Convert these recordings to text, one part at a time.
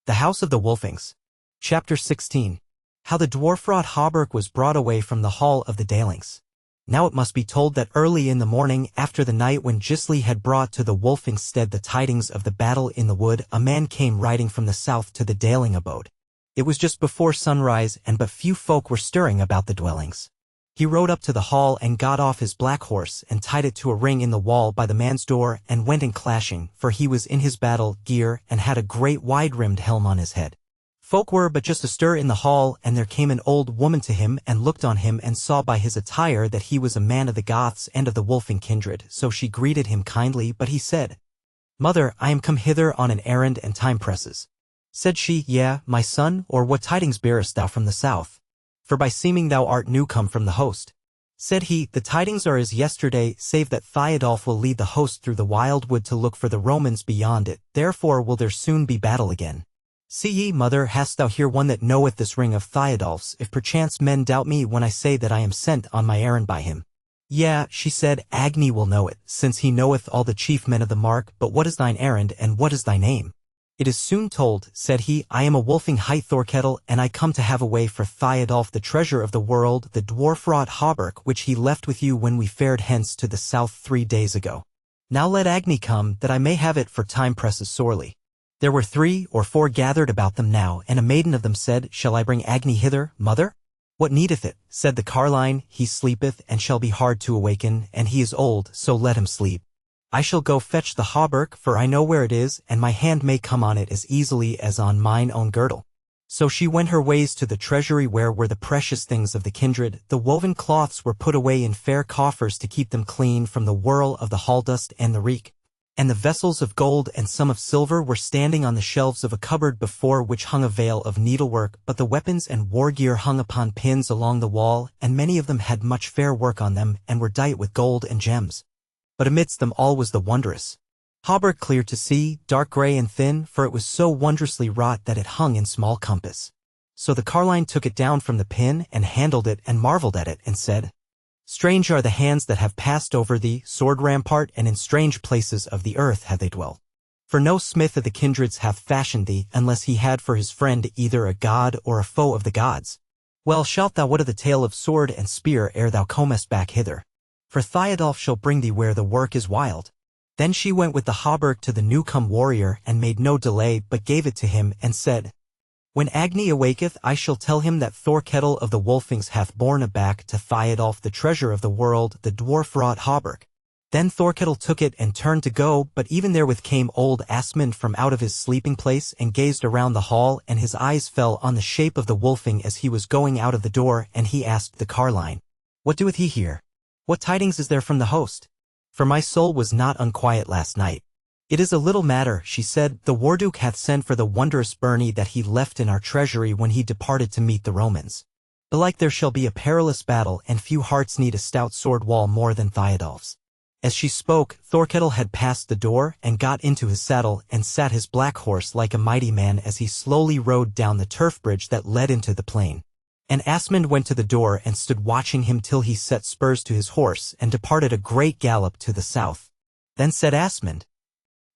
The House of the Wolfings. Chapter 16. How the dwarf-wrought hauberk was brought away from the Hall of the Dalings. Now it must be told that early in the morning, after the night when Gisli had brought to the Wolfings' stead the tidings of the battle in the wood, a man came riding from the south to the Daling abode. It was just before sunrise, and but few folk were stirring about the dwellings. He rode up to the hall and got off his black horse and tied it to a ring in the wall by the man's door and went in clashing, for he was in his battle gear and had a great wide-rimmed helm on his head. Folk were but just astir in the hall, and there came an old woman to him and looked on him and saw by his attire that he was a man of the Goths and of the Wolfing kindred, so she greeted him kindly, but he said, "Mother, I am come hither on an errand and time presses." Said she, "Yea, my son, or what tidings bearest thou from the south? For by seeming thou art new come from the host." Said he, "The tidings are as yesterday, save that Theodulf will lead the host through the wild wood to look for the Romans beyond it, therefore will there soon be battle again. See ye, mother, hast thou here one that knoweth this ring of Theodulf's, if perchance men doubt me when I say that I am sent on my errand by him?" "Yea," she said, "Agni will know it, since he knoweth all the chief men of the mark, but what is thine errand, and what is thy name?" "It is soon told," said he, "I am a Wolfing hight Thorkettle, and I come to have away for Theodulf the treasure of the world, the dwarf-wrought hauberk which he left with you when we fared hence to the south 3 days ago. Now let Agni come, that I may have it, for time presses sorely." There were 3 or 4 gathered about them now, and a maiden of them said, "Shall I bring Agni hither, mother?" "What needeth it?" said the carline, "He sleepeth, and shall be hard to awaken, and he is old, so let him sleep. I shall go fetch the hauberk, for I know where it is, and my hand may come on it as easily as on mine own girdle." So she went her ways to the treasury where were the precious things of the kindred. The woven cloths were put away in fair coffers to keep them clean from the whirl of the hall-dust and the reek. And the vessels of gold and some of silver were standing on the shelves of a cupboard before which hung a veil of needlework, but the weapons and war gear hung upon pins along the wall, and many of them had much fair work on them, and were dight with gold and gems. But amidst them all was the wondrous hauberk, clear to see, dark gray and thin, for it was so wondrously wrought that it hung in small compass. So the carline took it down from the pin, and handled it, and marveled at it, and said, "Strange are the hands that have passed over thee, sword rampart, and in strange places of the earth have they dwelt. For no smith of the kindreds hath fashioned thee, unless he had for his friend either a god or a foe of the gods. Well shalt thou wot of the tale of sword and spear ere thou comest back hither. For Theodulf shall bring thee where the work is wild." Then she went with the hauberk to the new-come warrior, and made no delay, but gave it to him, and said, "When Agni awaketh, I shall tell him that Thorkettle of the Wolfings hath borne aback to Theodulf the treasure of the world, the dwarf-wrought hauberk." Then Thorkettle took it and turned to go, but even therewith came old Asmund from out of his sleeping place, and gazed around the hall, and his eyes fell on the shape of the Wolfing as he was going out of the door, and he asked the carline, "What doeth he here? What tidings is there from the host? For my soul was not unquiet last night." "It is a little matter," she said. "The Warduke hath sent for the wondrous byrnie that he left in our treasury when he departed to meet the Romans. Belike there shall be a perilous battle, and few hearts need a stout sword wall more than Theodulf's." As she spoke, Thorkettle had passed the door, and got into his saddle, and sat his black horse like a mighty man as he slowly rode down the turf bridge that led into the plain. And Asmund went to the door and stood watching him till he set spurs to his horse, and departed a great gallop to the south. Then said Asmund,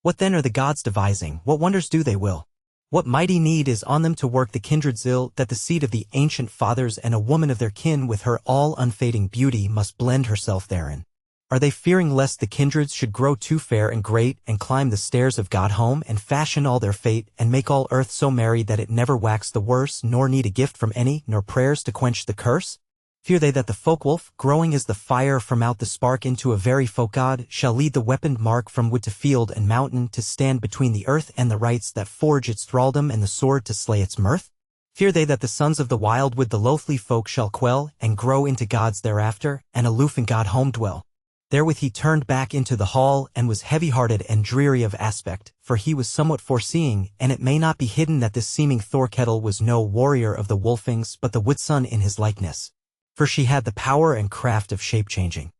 "What then are the gods devising? What wonders do they will? What mighty need is on them to work the kindred's ill, that the seed of the ancient fathers and a woman of their kin with her all unfading beauty must blend herself therein? Are they fearing lest the kindreds should grow too fair and great, and climb the stairs of God home, and fashion all their fate, and make all earth so merry that it never wax the worse, nor need a gift from any, nor prayers to quench the curse? Fear they that the folk-wolf, growing as the fire from out the spark into a very folk-god, shall lead the weaponed mark from wood to field and mountain, to stand between the earth and the rites that forge its thraldom and the sword to slay its mirth? Fear they that the sons of the wild wood the loathly folk shall quell, and grow into gods thereafter, and aloof in God home dwell?" Therewith he turned back into the hall, and was heavy-hearted and dreary of aspect, for he was somewhat foreseeing, and it may not be hidden that this seeming Thorkettle was no warrior of the Wolfings, but the wood-son in his likeness. For she had the power and craft of shape-changing.